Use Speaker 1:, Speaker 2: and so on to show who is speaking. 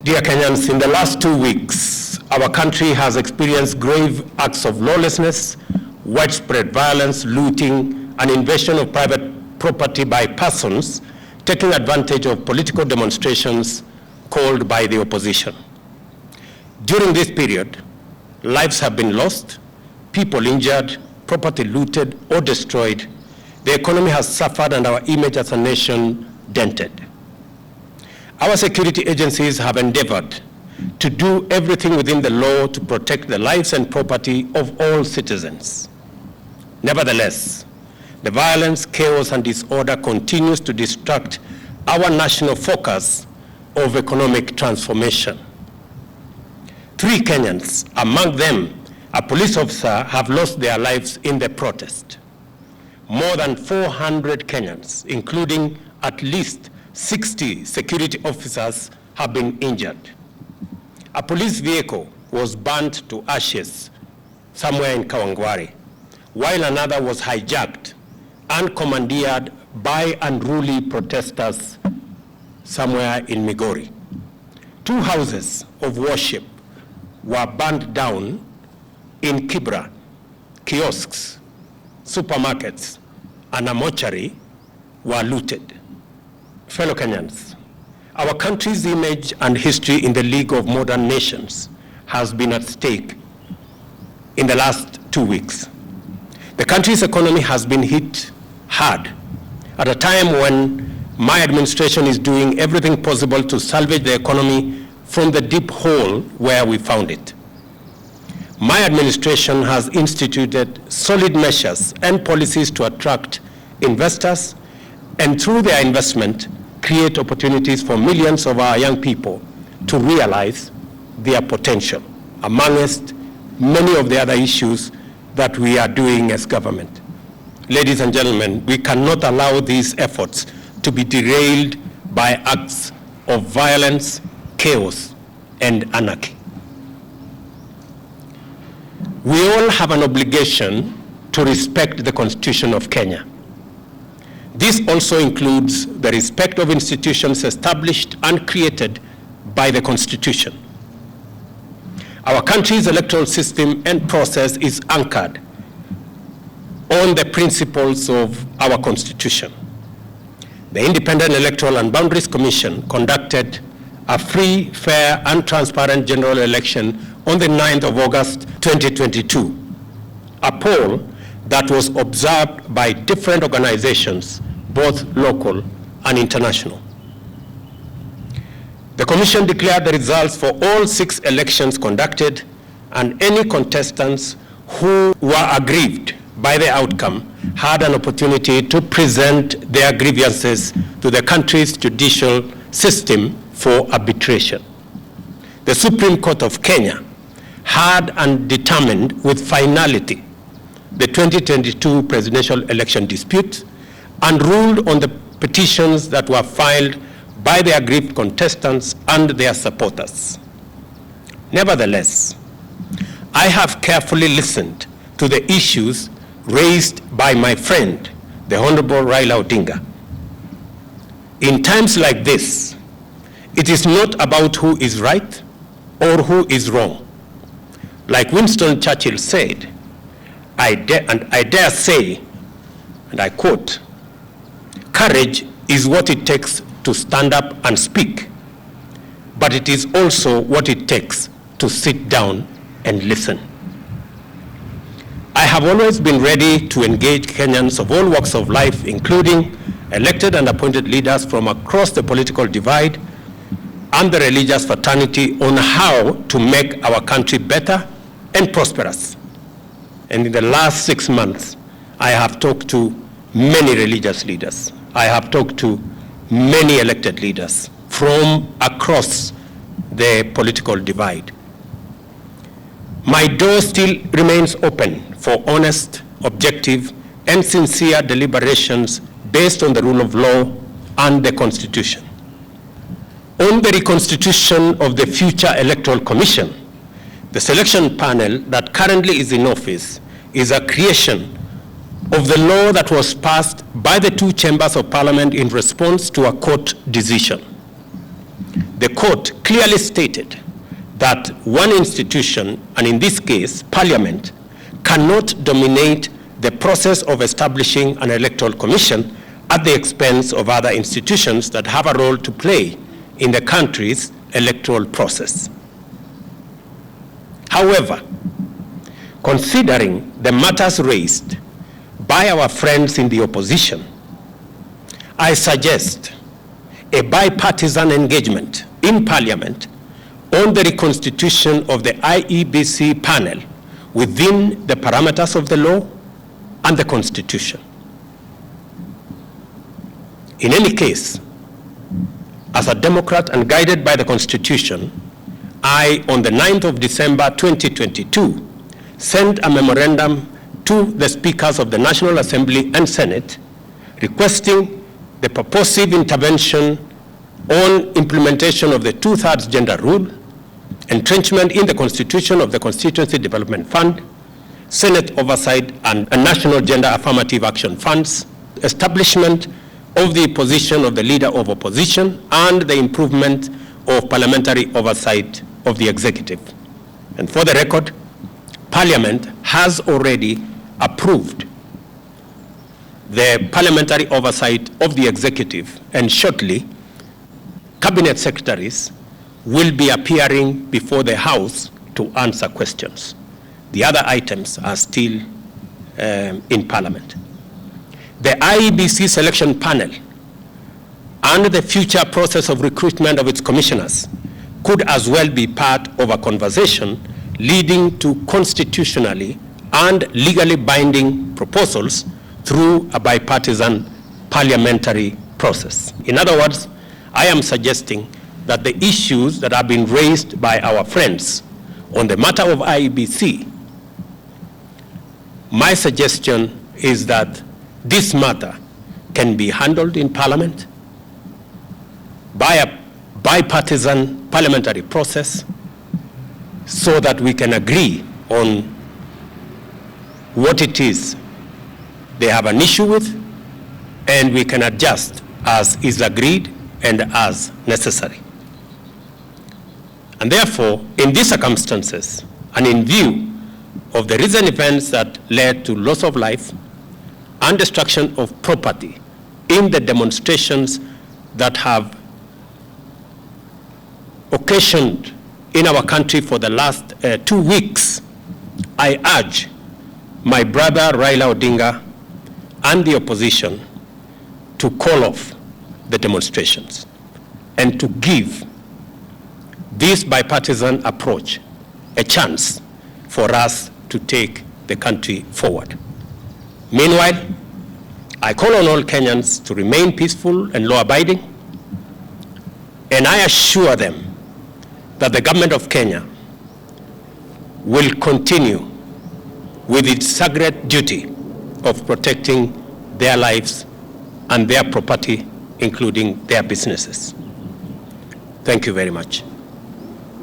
Speaker 1: Dear Kenyans, in the last 2 weeks, our country has experienced grave acts of lawlessness, widespread violence, looting, and invasion of private property by persons taking advantage of political demonstrations called by the opposition. During this period, lives have been lost, people injured, property looted or destroyed, the economy has suffered, and our image as a nation dented. Our security agencies have endeavored to do everything within the law to protect the lives and property of all citizens. Nevertheless, the violence, chaos, and disorder continues to distract our national focus of economic transformation. 3 Kenyans, among them a police officer, have lost their lives in the protest. More than 400 Kenyans, including at least 60 security officers, have been injured. A police vehicle was burnt to ashes somewhere in Kawangware, while another was hijacked and commandeered by unruly protesters somewhere in Migori. 2 houses of worship were burned down in Kibra. Kiosks, supermarkets, and a mortuary were looted. Fellow Kenyans, our country's image and history in the League of Modern Nations has been at stake in the last 2 weeks. The country's economy has been hit hard at a time when my administration is doing everything possible to salvage the economy from the deep hole where we found it. My administration has instituted solid measures and policies to attract investors and through their investment create opportunities for millions of our young people to realize their potential, amongst many of the other issues that we are doing as government. Ladies and gentlemen, we cannot allow these efforts to be derailed by acts of violence, chaos, and anarchy. We all have an obligation to respect the Constitution of Kenya. This also includes the respect of institutions established and created by the Constitution. Our country's electoral system and process is anchored on the principles of our Constitution. The Independent Electoral and Boundaries Commission conducted a free, fair, and transparent general election on the 9th of August 2022, a poll that was observed by different organizations, both local and international. The Commission declared the results for all 6 elections conducted, and any contestants who were aggrieved by the outcome had an opportunity to present their grievances to the country's judicial system for arbitration. The Supreme Court of Kenya had and determined with finality the 2022 presidential election dispute and ruled on the petitions that were filed by the aggrieved contestants and their supporters. Nevertheless, I have carefully listened to the issues raised by my friend, the Honorable Raila Odinga. In times like this, it is not about who is right or who is wrong. Like Winston Churchill said, I dare say, and I quote, "Courage is what it takes to stand up and speak, but it is also what it takes to sit down and listen." I have always been ready to engage Kenyans of all walks of life, including elected and appointed leaders from across the political divide and the religious fraternity, on how to make our country better and prosperous. And in the last 6 months, I have talked to many religious leaders. I have talked to many elected leaders from across the political divide. My door still remains open for honest, objective, and sincere deliberations based on the rule of law and the Constitution. On the reconstitution of the future Electoral Commission, the selection panel that currently is in office is a creation of the law that was passed by the 2 chambers of parliament in response to a court decision. the court clearly stated that one institution, and in this case, Parliament, cannot dominate the process of establishing an electoral commission at the expense of other institutions that have a role to play in the country's electoral process. However, considering the matters raised by our friends in the opposition, I suggest a bipartisan engagement in Parliament on the reconstitution of the IEBC panel within the parameters of the law and the Constitution. In any case, as a Democrat and guided by the Constitution, I, on the 9th of December 2022, sent a memorandum to the Speakers of the National Assembly and Senate requesting the purposive intervention on implementation of the 2/3 gender rule, entrenchment in the Constitution of the Constituency Development Fund, Senate oversight and national gender affirmative action funds, establishment of the position of the Leader of Opposition, and the improvement of parliamentary oversight of the executive. And for the record, Parliament has already approved the parliamentary oversight of the executive, and shortly, cabinet secretaries will be appearing before the House to answer questions. The other items are still in Parliament. The IEBC selection panel and the future process of recruitment of its commissioners could as well be part of a conversation leading to constitutionally and legally binding proposals through a bipartisan parliamentary process. In other words, I am suggesting that the issues that have been raised by our friends on the matter of IEBC, my suggestion is that this matter can be handled in Parliament by a bipartisan parliamentary process so that we can agree on what it is they have an issue with, and we can adjust as is agreed and as necessary. And therefore, in these circumstances, and in view of the recent events that led to loss of life and destruction of property in the demonstrations that have occasioned in our country for the last 2 weeks, I urge my brother Raila Odinga and the opposition to call off the demonstrations and to give this bipartisan approach a chance for us to take the country forward. Meanwhile, I call on all Kenyans to remain peaceful and law-abiding, and I assure them that the government of Kenya will continue with its sacred duty of protecting their lives and their property, including their businesses. Thank you very much.